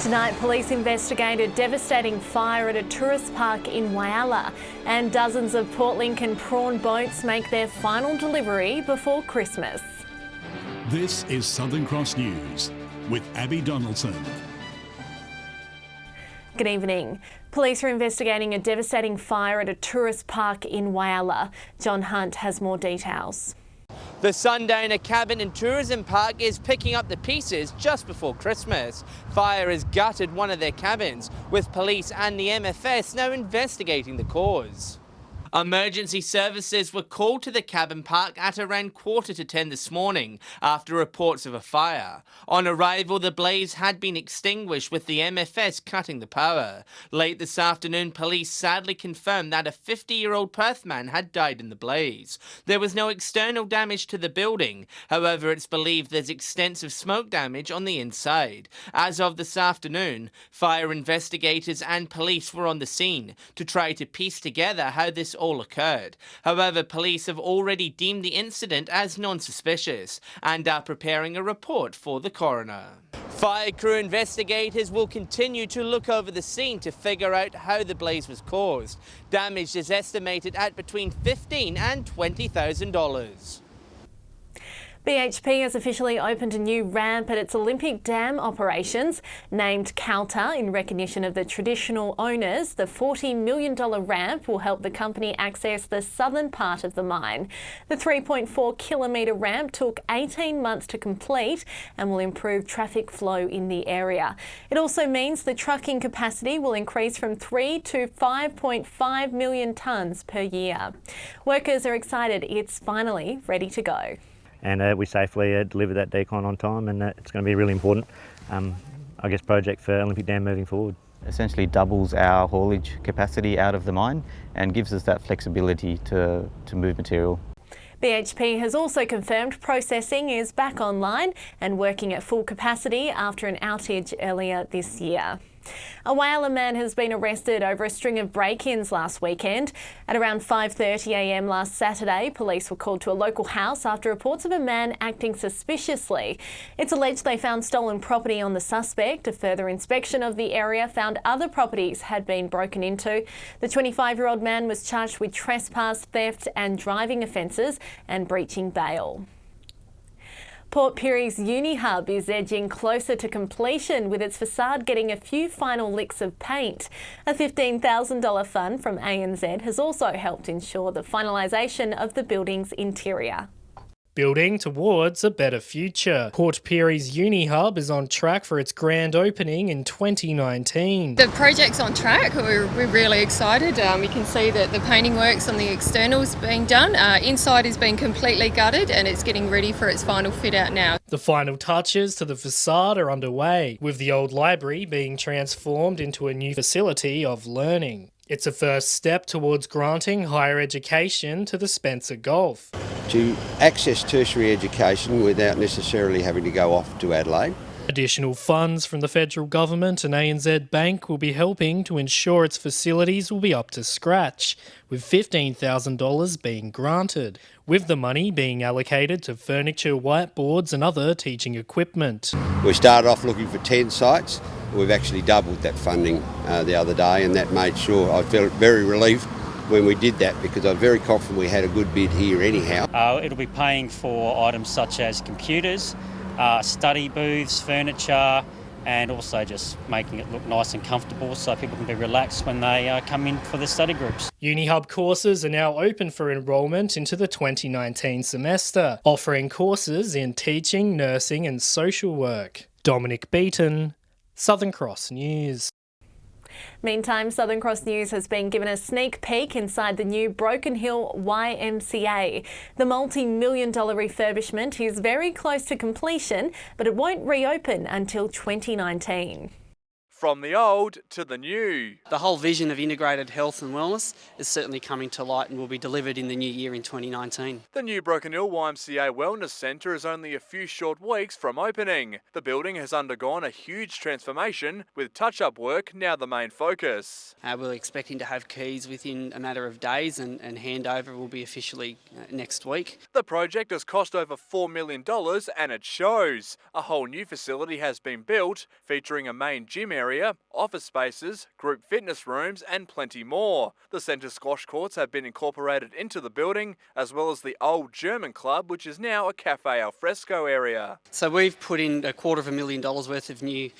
Tonight, police investigate a devastating fire at a tourist park in Whyalla, and dozens of Port Lincoln prawn boats make their final delivery before Christmas. This is Southern Cross News with Abby Donaldson. Good evening. Police are investigating a devastating fire at a tourist park in Whyalla. John Hunt has more details. The Sundowner Cabin and Tourism Park is picking up the pieces just before Christmas. Fire has gutted one of their cabins, with police and the MFS now investigating the cause. Emergency services were called to the cabin park at around 9:45 this morning after reports of a fire. On arrival, the blaze had been extinguished, with the MFS cutting the power. Late this afternoon, police sadly confirmed that a 50-year-old Perth man had died in the blaze. There was no external damage to the building. However, it's believed there's extensive smoke damage on the inside. As of this afternoon, fire investigators and police were on the scene to try to piece together how this all occurred. However, police have already deemed the incident as non-suspicious and are preparing a report for the coroner. Fire crew investigators will continue to look over the scene to figure out how the blaze was caused. Damage is estimated at between $15,000 and $20,000. BHP has officially opened a new ramp at its Olympic Dam operations. Named Calta in recognition of the traditional owners, the $40 million ramp will help the company access the southern part of the mine. The 3.4-kilometre ramp took 18 months to complete and will improve traffic flow in the area. It also means the trucking capacity will increase from 3 to 5.5 million tonnes per year. Workers are excited it's finally ready to go. And we safely delivered that decline on time, and it's going to be a really important, project for Olympic Dam moving forward. Essentially doubles our haulage capacity out of the mine and gives us that flexibility to move material. BHP has also confirmed processing is back online and working at full capacity after an outage earlier this year. A Whyalla man has been arrested over a string of break-ins last weekend. At around 5:30 a.m. last Saturday, police were called to a local house after reports of a man acting suspiciously. It's alleged they found stolen property on the suspect. A further inspection of the area found other properties had been broken into. The 25-year-old man was charged with trespass, theft and driving offences and breaching bail. Port Pirie's Uni Hub is edging closer to completion, with its facade getting a few final licks of paint. A $15,000 fund from ANZ has also helped ensure the finalisation of the building's interior. Building towards a better future. Port Pirie's Uni Hub is on track for its grand opening in 2019. The project's on track. We're really excited. We can see that the painting works on the externals being done. Inside is being completely gutted and it's getting ready for its final fit out now. The final touches to the facade are underway, with the old library being transformed into a new facility of learning. It's a first step towards granting higher education to the Spencer Gulf. To access tertiary education without necessarily having to go off to Adelaide. Additional funds from the federal government and ANZ Bank will be helping to ensure its facilities will be up to scratch, with $15,000 being granted, with the money being allocated to furniture, whiteboards and other teaching equipment. We started off looking for 10 sites. We've actually doubled that funding the other day, and that made sure I felt very relieved when we did that, because I'm very confident we had a good bid here anyhow. It'll be paying for items such as computers, study booths, furniture, and also just making it look nice and comfortable so people can be relaxed when they come in for their study groups. Uni Hub courses are now open for enrolment into the 2019 semester, offering courses in teaching, nursing and social work. Dominic Beaton, Southern Cross News. Meantime, Southern Cross News has been given a sneak peek inside the new Broken Hill YMCA. The multi-million-dollar refurbishment is very close to completion, but it won't reopen until 2019. From the old to the new. The whole vision of integrated health and wellness is certainly coming to light and will be delivered in the new year in 2019. The new Broken Hill YMCA Wellness Centre is only a few short weeks from opening. The building has undergone a huge transformation, with touch-up work now the main focus. We're expecting to have keys within a matter of days and handover will be officially next week. The project has cost over $4 million and it shows. A whole new facility has been built, featuring a main gym area, office spaces, group fitness rooms and plenty more. The centre squash courts have been incorporated into the building, as well as the old German club, which is now a cafe al fresco area. So we've put in $250,000 worth of new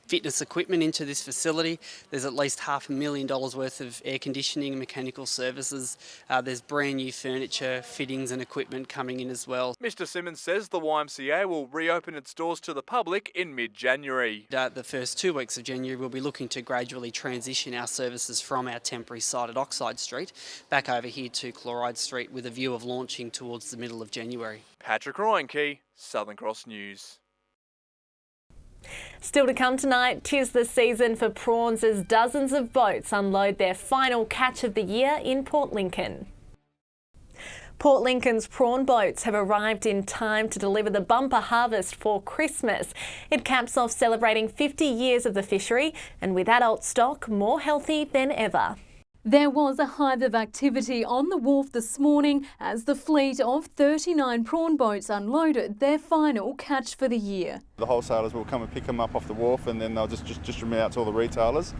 fitness equipment into this facility. There's at least $500,000 worth of air conditioning and mechanical services. There's brand new furniture, fittings and equipment coming in as well. Mr Simmons says the YMCA will reopen its doors to the public in mid-January. The first 2 weeks of January we'll be looking to gradually transition our services from our temporary site at Oxide Street back over here to Chloride Street with a view of launching towards the middle of January. Patrick Ryanke, Southern Cross News. Still to come tonight, 'tis the season for prawns as dozens of boats unload their final catch of the year in Port Lincoln. Port Lincoln's prawn boats have arrived in time to deliver the bumper harvest for Christmas. It caps off celebrating 50 years of the fishery, and with adult stock more healthy than ever. There was a hive of activity on the wharf this morning as the fleet of 39 prawn boats unloaded their final catch for the year. The wholesalers will come and pick them up off the wharf and then they'll just distribute them out to all the retailers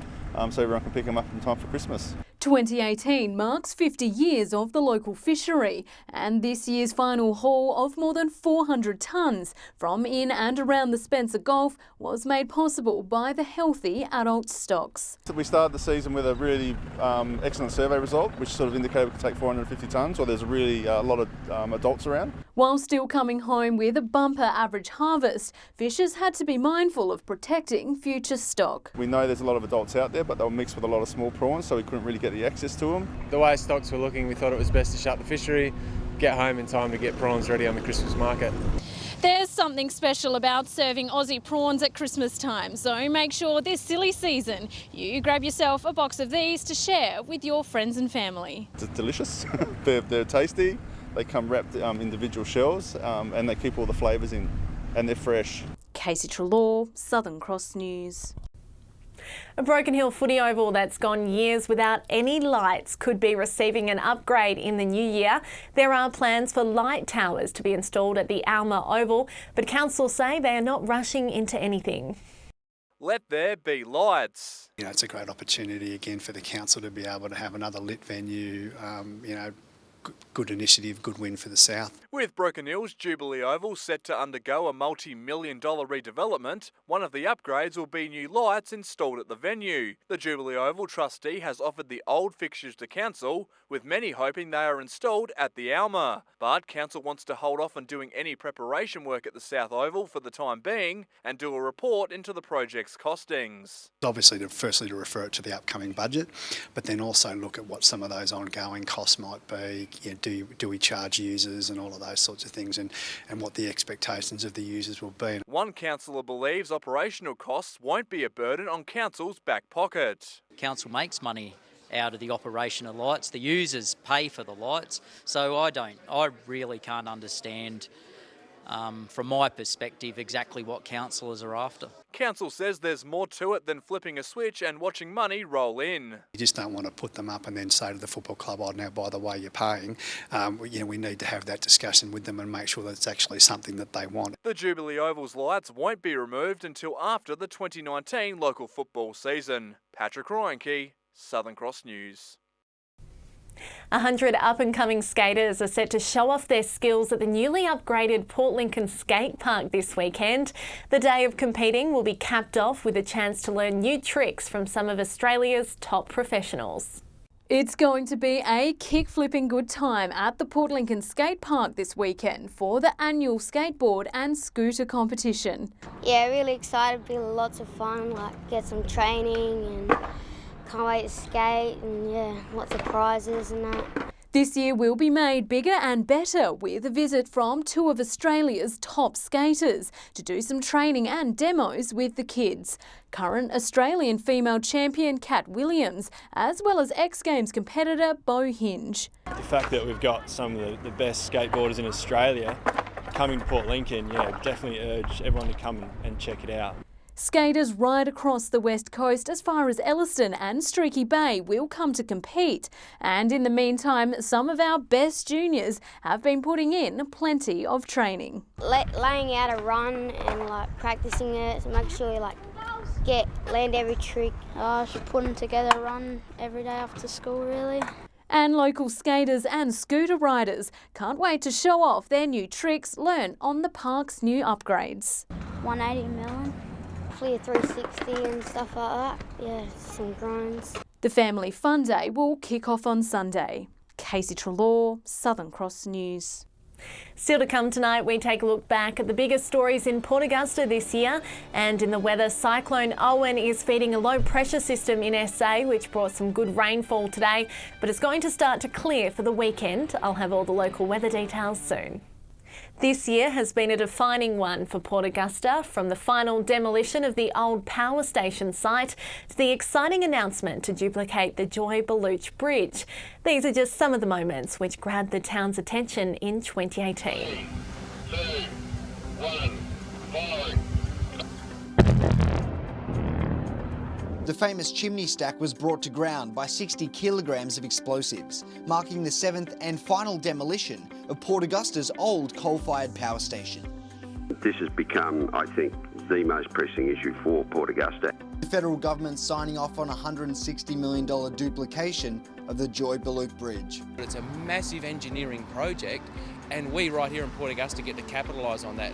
so everyone can pick them up in time for Christmas. 2018 marks 50 years of the local fishery, and this year's final haul of more than 400 tonnes from in and around the Spencer Gulf was made possible by the healthy adult stocks. We started the season with a really excellent survey result, which sort of indicated we could take 450 tonnes, so there's really a lot of adults around. While still coming home with a bumper average harvest, fishers had to be mindful of protecting future stock. We know there's a lot of adults out there, but they'll mix with a lot of small prawns, so we couldn't really get the access to them. The way stocks were looking, we thought it was best to shut the fishery, get home in time to get prawns ready on the Christmas market. There's something special about serving Aussie prawns at Christmas time, so make sure this silly season you grab yourself a box of these to share with your friends and family. It's delicious, they're tasty, they come wrapped individual shells and they keep all the flavours in and they're fresh. Casey Trelaw, Southern Cross News. A Broken Hill footy oval that's gone years without any lights could be receiving an upgrade in the new year. There are plans for light towers to be installed at the Alma Oval, but council say they are not rushing into anything. Let there be lights. It's a great opportunity again for the council to be able to have another lit venue, good initiative, good win for the South. With Broken Hill's Jubilee Oval set to undergo a multi-million-dollar redevelopment, one of the upgrades will be new lights installed at the venue. The Jubilee Oval trustee has offered the old fixtures to council, with many hoping they are installed at the Alma. But council wants to hold off on doing any preparation work at the South Oval for the time being and do a report into the project's costings. Obviously, firstly to refer it to the upcoming budget, but then also look at what some of those ongoing costs might be. Do we charge users and all of those sorts of things, and what the expectations of the users will be. One councillor believes operational costs won't be a burden on council's back pocket. Council makes money out of the operation of lights. The users pay for the lights, so I really can't understand from my perspective exactly what councillors are after. Council says there's more to it than flipping a switch and watching money roll in. You just don't want to put them up and then say to the football club, oh, now by the way you're paying. We need to have that discussion with them and make sure that it's actually something that they want. The Jubilee Oval's lights won't be removed until after the 2019 local football season. Patrick Ryanke, Southern Cross News. 100 up-and-coming skaters are set to show off their skills at the newly upgraded Port Lincoln Skate Park this weekend. The day of competing will be capped off with a chance to learn new tricks from some of Australia's top professionals. It's going to be a kick-flipping good time at the Port Lincoln Skate Park this weekend for the annual skateboard and scooter competition. Yeah, really excited, it'll be lots of fun, get some training and can't wait to skate and lots of prizes and that. This year will be made bigger and better with a visit from two of Australia's top skaters to do some training and demos with the kids. Current Australian female champion Kat Williams, as well as X Games competitor Bo Hinge. The fact that we've got some of the best skateboarders in Australia coming to Port Lincoln, definitely urge everyone to come and check it out. Skaters right across the West Coast as far as Elliston and Streaky Bay will come to compete. And in the meantime, some of our best juniors have been putting in plenty of training. Laying out a run and practicing it, so make sure you land every trick. Just putting together a run every day after school really. And local skaters and scooter riders can't wait to show off their new tricks learnt on the park's new upgrades. 180 million. A 360 and stuff like that. Yeah, some grinds. The Family Fun Day will kick off on Sunday. Casey Trelaw, Southern Cross News. Still to come tonight, we take a look back at the biggest stories in Port Augusta this year. And in the weather, Cyclone Owen is feeding a low pressure system in SA, which brought some good rainfall today, but it's going to start to clear for the weekend. I'll have all the local weather details soon. This year has been a defining one for Port Augusta, from the final demolition of the old power station site to the exciting announcement to duplicate the Joy Beluch Bridge. These are just some of the moments which grabbed the town's attention in 2018. 3, 2, 1, fire. The famous chimney stack was brought to ground by 60 kilograms of explosives, marking the 7th and final demolition of Port Augusta's old coal-fired power station. This has become, I think, the most pressing issue for Port Augusta. The federal government signing off on a $160 million duplication of the Joy Beluch Bridge. It's a massive engineering project, and we right here in Port Augusta get to capitalise on that.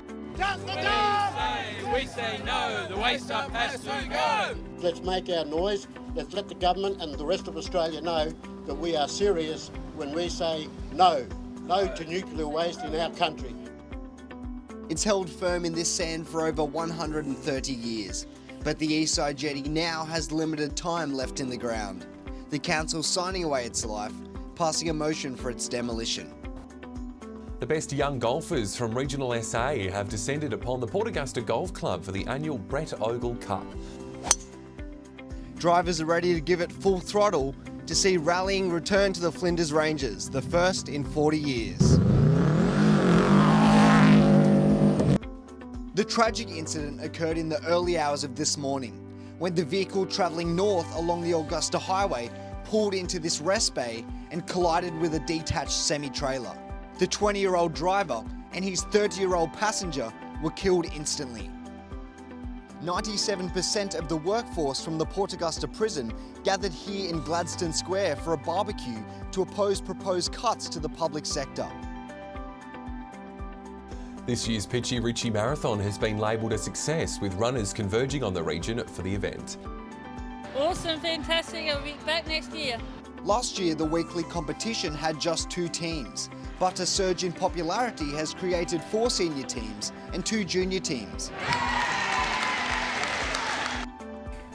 We say no, the waste stuff has to go. Let's make our noise. Let's let the government and the rest of Australia know that we are serious when we say no. No to nuclear waste in our country. It's held firm in this sand for over 130 years, but the Eastside Jetty now has limited time left in the ground. The council signing away its life, passing a motion for its demolition. The best young golfers from regional SA have descended upon the Port Augusta Golf Club for the annual Brett Ogle Cup. Drivers are ready to give it full throttle to see rallying return to the Flinders Ranges, the first in 40 years. The tragic incident occurred in the early hours of this morning, when the vehicle travelling north along the Augusta Highway pulled into this rest bay and collided with a detached semi-trailer. The 20-year-old driver and his 30-year-old passenger were killed instantly. 97% of the workforce from the Port Augusta prison gathered here in Gladstone Square for a barbecue to oppose proposed cuts to the public sector. This year's Pitchy Ritchie Marathon has been labelled a success, with runners converging on the region for the event. Awesome, fantastic, I'll be back next year. Last year, the weekly competition had just 2 teams, but a surge in popularity has created 4 senior teams and 2 junior teams.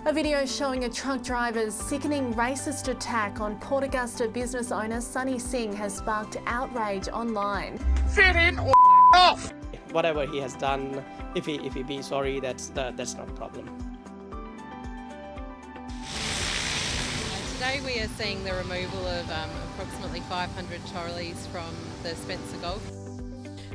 A video showing a truck driver's sickening racist attack on Port Augusta business owner Sunny Singh has sparked outrage online. Fit in or off! Whatever he has done, if he be sorry, that's not a problem. Today we are seeing the removal of approximately 500 trolleys from the Spencer Gulf.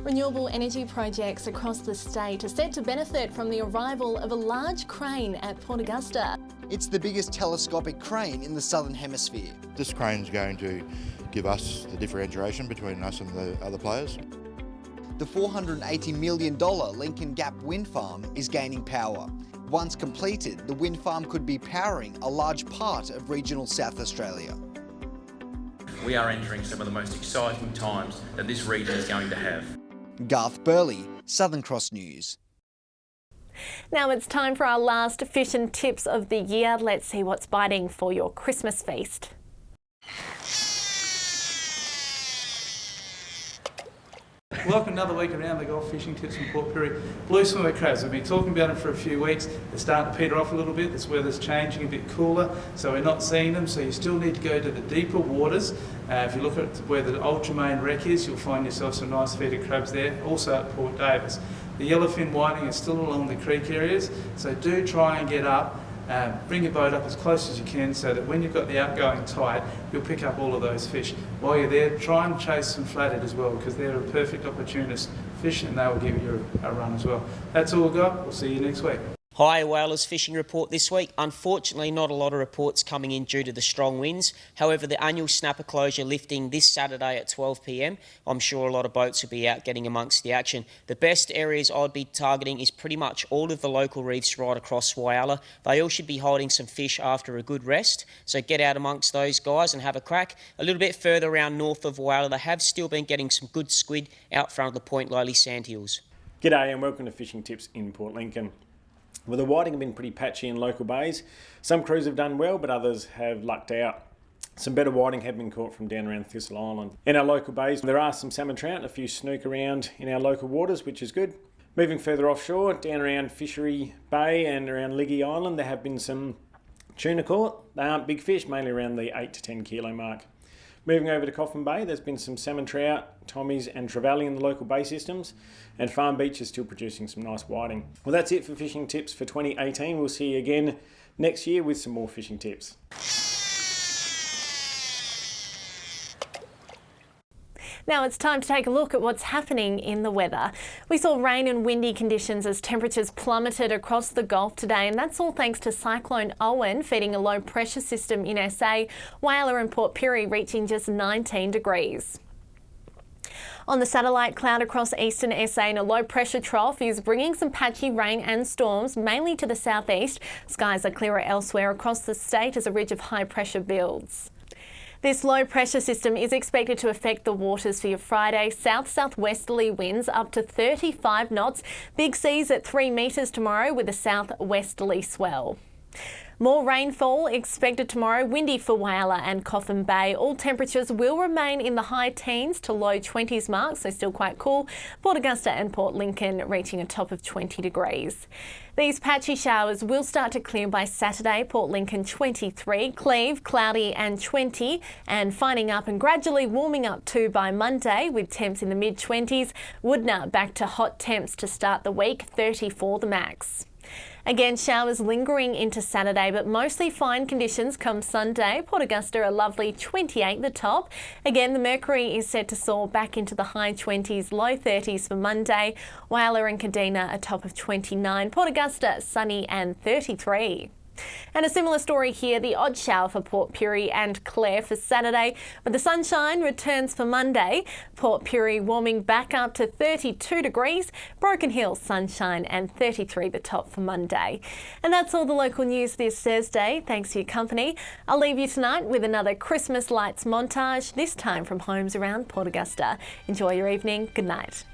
Renewable energy projects across the state are set to benefit from the arrival of a large crane at Port Augusta. It's the biggest telescopic crane in the Southern Hemisphere. This crane's going to give us the differentiation between us and the other players. The $480 million Lincoln Gap wind farm is gaining power. Once completed, the wind farm could be powering a large part of regional South Australia. We are entering some of the most exciting times that this region is going to have. GARTH Burley, Southern Cross News. Now it's time for our last fish and tips of the year. Let's see what's biting for your Christmas feast. Welcome another week around the Gulf Fishing Tips from Port Pirie. Blue swimmer crabs, we've been talking about them for a few weeks. They're starting to peter off a little bit. This weather's changing, a bit cooler, so we're not seeing them. So you still need to go to the deeper waters. If you look at where the ultramain wreck is, you'll find yourself some nice feeder crabs there, also at Port Davis. The yellowfin whiting is still along the creek areas, so do try and get up. Bring your boat up as close as you can so that when you've got the outgoing tide, you'll pick up all of those fish. While you're there, try and chase some flathead as well, because they're a perfect opportunist fish and they will give you a run as well. That's all we've got. We'll see you next week. Hi, Whalers Fishing Report this week. Unfortunately, not a lot of reports coming in due to the strong winds. However, the annual snapper closure lifting this Saturday at 12 p.m. I'm sure a lot of boats will be out getting amongst the action. The best areas I'd be targeting is pretty much all of the local reefs right across Whyalla. They all should be holding some fish after a good rest, so get out amongst those guys and have a crack. A little bit further around north of Whyalla, they have still been getting some good squid out front of the Point Lowly sandhills. G'day and welcome to Fishing Tips in Port Lincoln. Well, the whiting have been pretty patchy in local bays. Some crews have done well, but others have lucked out. Some better whiting have been caught from down around Thistle Island. In our local bays, there are some salmon trout and a few snook around in our local waters, which is good. Moving further offshore, down around Fishery Bay and around Liggy Island, there have been some tuna caught. They aren't big fish, mainly around the 8 to 10 kilo mark. Moving over to Coffin Bay, there's been some salmon trout, tommies and trevally in the local bay systems, and Farm Beach is still producing some nice whiting. Well, that's it for Fishing Tips for 2018. We'll see you again next year with some more fishing tips. Now it's time to take a look at what's happening in the weather. We saw rain and windy conditions as temperatures plummeted across the Gulf today, and that's all thanks to Cyclone Owen feeding a low pressure system in SA, Whyalla and Port Pirie reaching just 19 degrees. On the satellite, cloud across eastern SA and a low pressure trough is bringing some patchy rain and storms, mainly to the southeast. Skies are clearer elsewhere across the state as a ridge of high pressure builds. This low pressure system is expected to affect the waters for your Friday. South-southwesterly winds up to 35 knots. Big seas at 3 metres tomorrow with a southwesterly swell. More rainfall expected tomorrow, windy for Whyalla and Coffin Bay. All temperatures will remain in the high teens to low 20s marks, so still quite cool. Port Augusta and Port Lincoln reaching a top of 20 degrees. These patchy showers will start to clear by Saturday. Port Lincoln 23, Cleve cloudy and 20, and finding up and gradually warming up too by Monday with temps in the mid-20s. Woodner back to hot temps to start the week, 34 the max. Again, showers lingering into Saturday, but mostly fine conditions come Sunday. Port Augusta a lovely 28 the top. Again, the mercury is set to soar back into the high 20s, low 30s for Monday. Whyalla and Kadina a top of 29. Port Augusta sunny and 33. And a similar story here, the odd shower for Port Pirie and Clare for Saturday, but the sunshine returns for Monday. Port Pirie warming back up to 32 degrees, Broken Hill sunshine and 33 the top for Monday. And that's all the local news this Thursday. Thanks for your company. I'll leave you tonight with another Christmas lights montage, this time from homes around Port Augusta. Enjoy your evening. Good night.